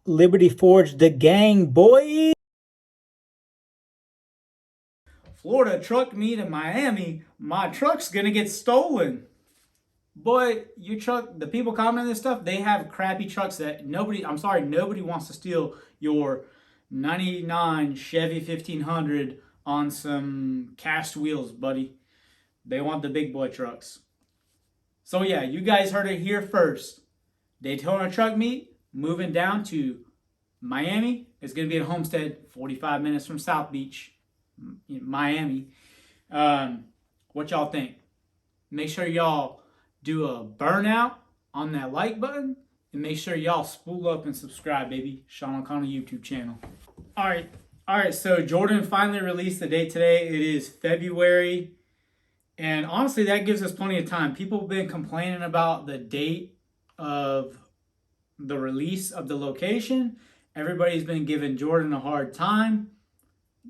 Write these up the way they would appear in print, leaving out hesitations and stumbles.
Liberty Forge, the gang, boy. Florida truck meet in Miami. My truck's gonna get stolen. Boy, your truck, the people commenting this stuff, they have crappy trucks that nobody wants to steal your 99 Chevy 1500 on some cast wheels, buddy. They want the big boy trucks. So yeah, you guys heard it here first. Daytona truck meet, moving down to Miami. It's going to be at Homestead, 45 minutes from South Beach, Miami. What y'all think? Make sure y'all do a burnout on that like button, and make sure y'all spool up and subscribe, baby. Sean O'Connell YouTube channel. All right. So Jordan finally released the date today. It is February, and honestly, that gives us plenty of time. People have been complaining about the date of the release of the location. Everybody's been giving Jordan a hard time.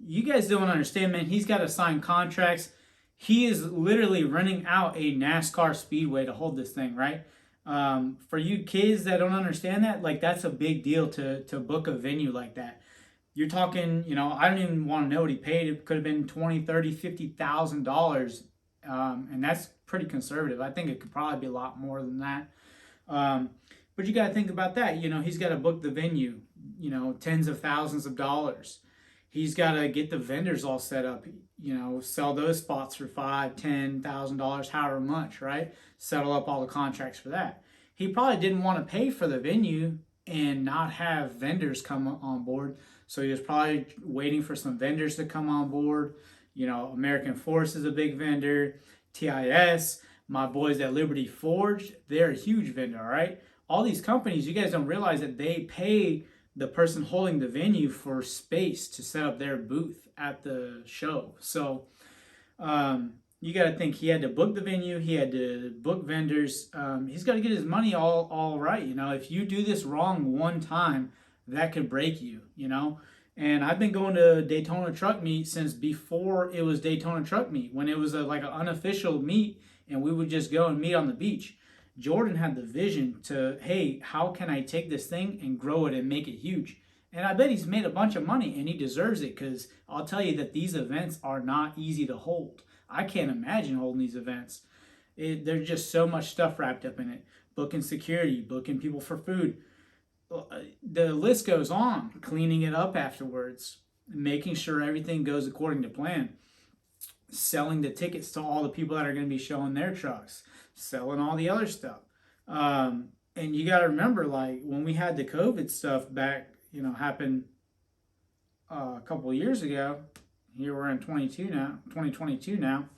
You guys don't understand, man. He's got to sign contracts. He is literally renting out a NASCAR speedway to hold this thing, right? For you kids that don't understand that, like, that's a big deal to book a venue like that. You're talking, I don't even want to know what he paid. It could have been $20, $30, $50,000, and that's pretty conservative. I think it could probably be a lot more than that. But you got to think about that. He's got to book the venue, tens of thousands of dollars. He's got to get the vendors all set up, sell those spots for $5,000, $10,000, however much, right? Settle up all the contracts for that. He probably didn't want to pay for the venue and not have vendors come on board. So he was probably waiting for some vendors to come on board. American Force is a big vendor. TIS, my boys at Liberty Forge, they're a huge vendor, all right? All these companies, you guys don't realize that they pay the person holding the venue for space to set up their booth at the show. So you got to think he had to book the venue, he had to book vendors. He's got to get his money all right. If you do this wrong one time, that could break you. And I've been going to Daytona Truck Meet since before it was Daytona Truck Meet, when it was like an unofficial meet, and we would just go and meet on the beach. Jordan had the vision to, hey, how can I take this thing and grow it and make it huge? And I bet he's made a bunch of money, and he deserves it, because I'll tell you that these events are not easy to hold. I can't imagine holding these events. There's just so much stuff wrapped up in it. Booking security, booking people for food. The list goes on. Cleaning it up afterwards, making sure everything goes according to plan. Selling the tickets to all the people that are going to be showing their trucks, selling all the other stuff. And you got to remember, like, when we had the COVID stuff back, happened a couple of years ago. Here we're in 2022 now.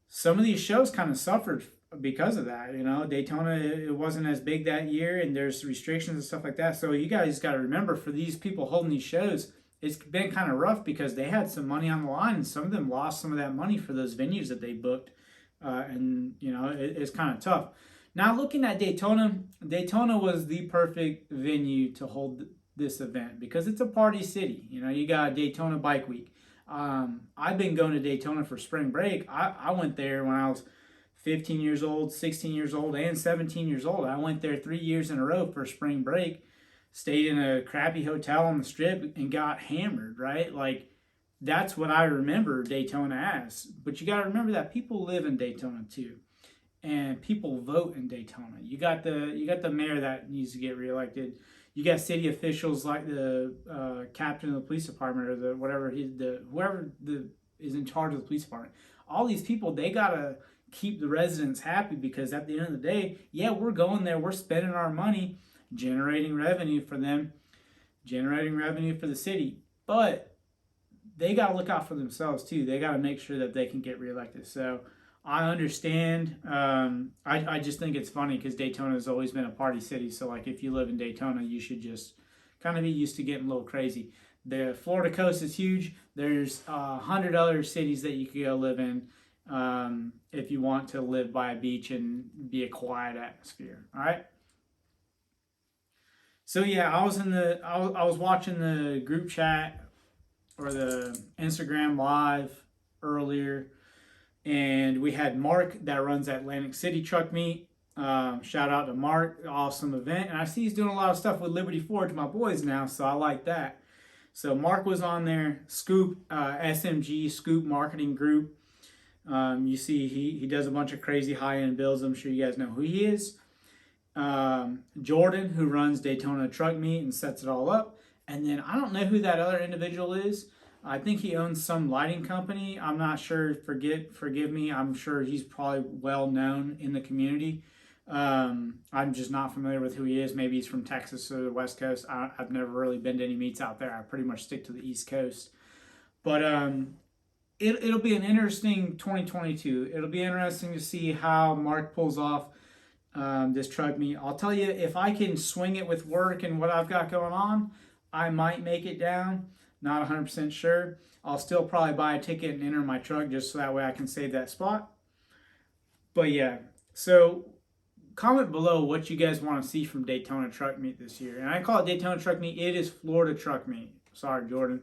Some of these shows kind of suffered because of that. Daytona, it wasn't as big that year, and there's restrictions and stuff like that. So you guys got to remember, for these people holding these shows, it's been kind of rough, because they had some money on the line, and some of them lost some of that money for those venues that they booked. And it's kind of tough. Now, looking at Daytona was the perfect venue to hold this event, because it's a party city. You got Daytona Bike Week. I've been going to Daytona for spring break. I went there when I was 15 years old, 16 years old, and 17 years old. I went there 3 years in a row for spring break. Stayed in a crappy hotel on the strip and got hammered, right? Like, that's what I remember Daytona as. But you got to remember that people live in Daytona too, and people vote in Daytona. You got the mayor that needs to get reelected. You got city officials like the captain of the police department, or whoever is in charge of the police department. All these people, they gotta keep the residents happy, because at the end of the day, yeah, we're going there, we're spending our money, generating revenue for them, generating revenue for the city. But they got to look out for themselves too. They got to make sure that they can get reelected. So I understand. I just think it's funny, because Daytona has always been a party city. So, like, if you live in Daytona, you should just kind of be used to getting a little crazy. The Florida coast is huge. There's 100 other cities that you could go live in, if you want to live by a beach and be a quiet atmosphere. All right. So yeah, I was watching the group chat, or the Instagram live earlier, and we had Mark that runs Atlantic City Truck Meet. Shout out to Mark, awesome event. And I see he's doing a lot of stuff with Liberty Forge, my boys now, so I like that. So Mark was on there, Scoop, SMG, Scoop Marketing Group. You see he does a bunch of crazy high-end builds. I'm sure you guys know who he is. Jordan, who runs Daytona Truck Meet and sets it all up. And then I don't know who that other individual is. I think he owns some lighting company. I'm not sure. Forgive me. I'm sure he's probably well known in the community. I'm just not familiar with who he is. Maybe he's from Texas or the West Coast. I've never really been to any meets out there. I pretty much stick to the East Coast. But it'll be an interesting 2022. It'll be interesting to see how Mark pulls off this truck meet. I'll tell you, if I can swing it with work and what I've got going on, I might make it down. Not 100% sure. I'll still probably buy a ticket and enter my truck just so that way I can save that spot. But yeah, so comment below what you guys want to see from Daytona Truck Meet this year. And I call it Daytona Truck Meet. It is Florida Truck Meet. Sorry, Jordan.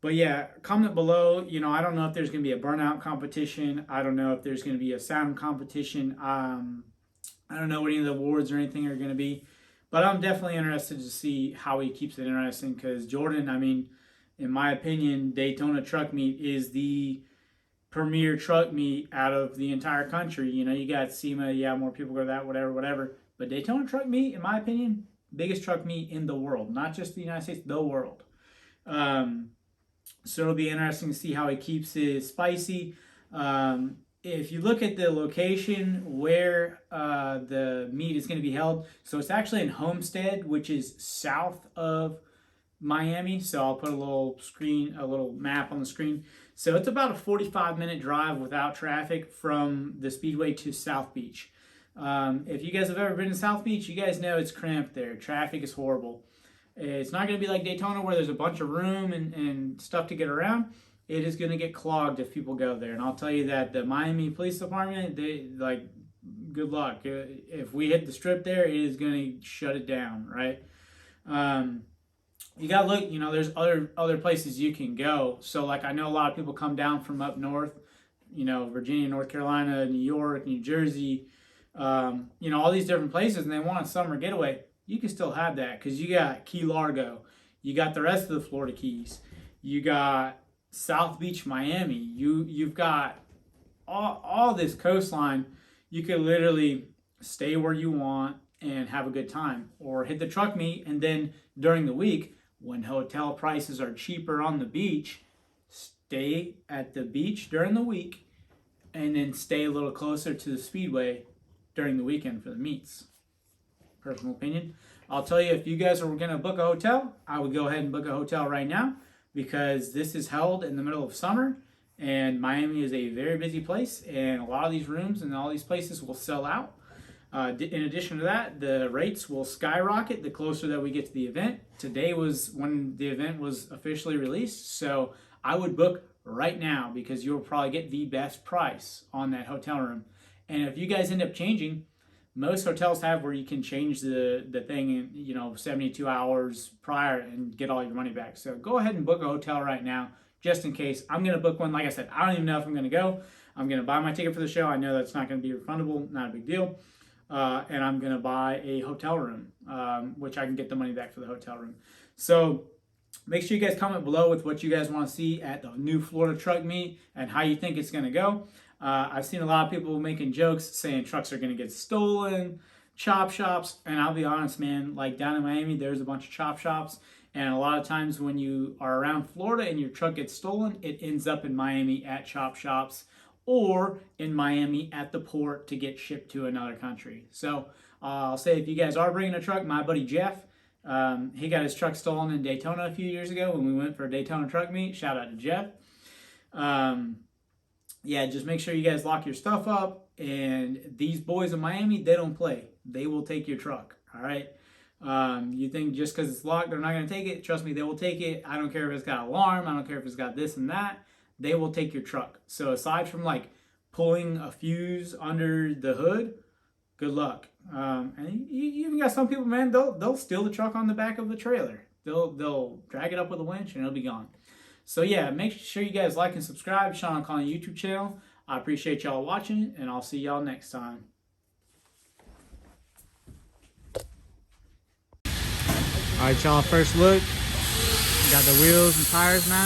But yeah, comment below. You know, I don't know if there's going to be a burnout competition. I don't know if there's going to be a sound competition. I don't know what any of the awards or anything are going to be. But I'm definitely interested to see how he keeps it interesting because Jordan, I mean, in my opinion, Daytona Truck Meet is the premier truck meet out of the entire country. You know, you got SEMA, yeah, more people go to that, whatever. But Daytona Truck Meet, in my opinion, biggest truck meet in the world, not just the United States, the world. So it'll be interesting to see how he keeps it spicy. If you look at the location where the meet is going to be held, so it's actually in Homestead, which is south of Miami. So I'll put a little map on the screen. So it's about a 45-minute drive without traffic from the Speedway to South Beach. If you guys have ever been to South Beach, you guys know it's cramped there. Traffic is horrible. It's not going to be like Daytona where there's a bunch of room and stuff to get around. It is going to get clogged if people go there. And I'll tell you that the Miami Police Department, good luck. If we hit the strip there, it is going to shut it down, right? You got to look, you know, there's other places you can go. So, like, I know a lot of people come down from up north, you know, Virginia, North Carolina, New York, New Jersey, you know, all these different places, and they want a summer getaway. You can still have that because you got Key Largo. You got the rest of the Florida Keys. You got South Beach, Miami. You've got all this coastline. You could literally stay where you want and have a good time, or hit the truck meet, and then during the week when hotel prices are cheaper on the beach, stay at the beach during the week and then stay a little closer to the Speedway during the weekend for the meets. Personal opinion. I'll tell you, if you guys are going to book a hotel, I would go ahead and book a hotel right now because this is held in the middle of summer and Miami is a very busy place and a lot of these rooms and all these places will sell out. In addition to that, the rates will skyrocket the closer that we get to the event. Today was when the event was officially released, so I would book right now because you'll probably get the best price on that hotel room. And if you guys end up changing, most hotels have where you can change the thing in, you know, 72 hours prior and get all your money back. So go ahead and book a hotel right now just in case. I'm going to book one. Like I said, I don't even know if I'm going to go. I'm going to buy my ticket for the show. I know that's not going to be refundable. Not a big deal. And I'm going to buy a hotel room, which I can get the money back for the hotel room. So make sure you guys comment below with what you guys want to see at the new Florida Truck Meet and how you think it's going to go. I've seen a lot of people making jokes saying trucks are going to get stolen, chop shops, and I'll be honest, man, like down in Miami, there's a bunch of chop shops, and a lot of times when you are around Florida and your truck gets stolen, it ends up in Miami at chop shops or in Miami at the port to get shipped to another country. So I'll say if you guys are bringing a truck, my buddy Jeff, he got his truck stolen in Daytona a few years ago when we went for a Daytona Truck Meet. Shout out to Jeff. Yeah, just make sure you guys lock your stuff up. And these boys in Miami, they don't play. They will take your truck, all right? You think just because it's locked, they're not going to take it? Trust me, they will take it. I don't care if it's got an alarm. I don't care if it's got this and that. They will take your truck. So aside from like pulling a fuse under the hood, good luck. And you even got some people, man, they'll steal the truck on the back of the trailer. They'll drag it up with a winch and it'll be gone. So yeah, make sure you guys like and subscribe. Sean Conley YouTube channel. I appreciate y'all watching, and I'll see y'all next time. Alright, y'all, first look. Got the wheels and tires mounted.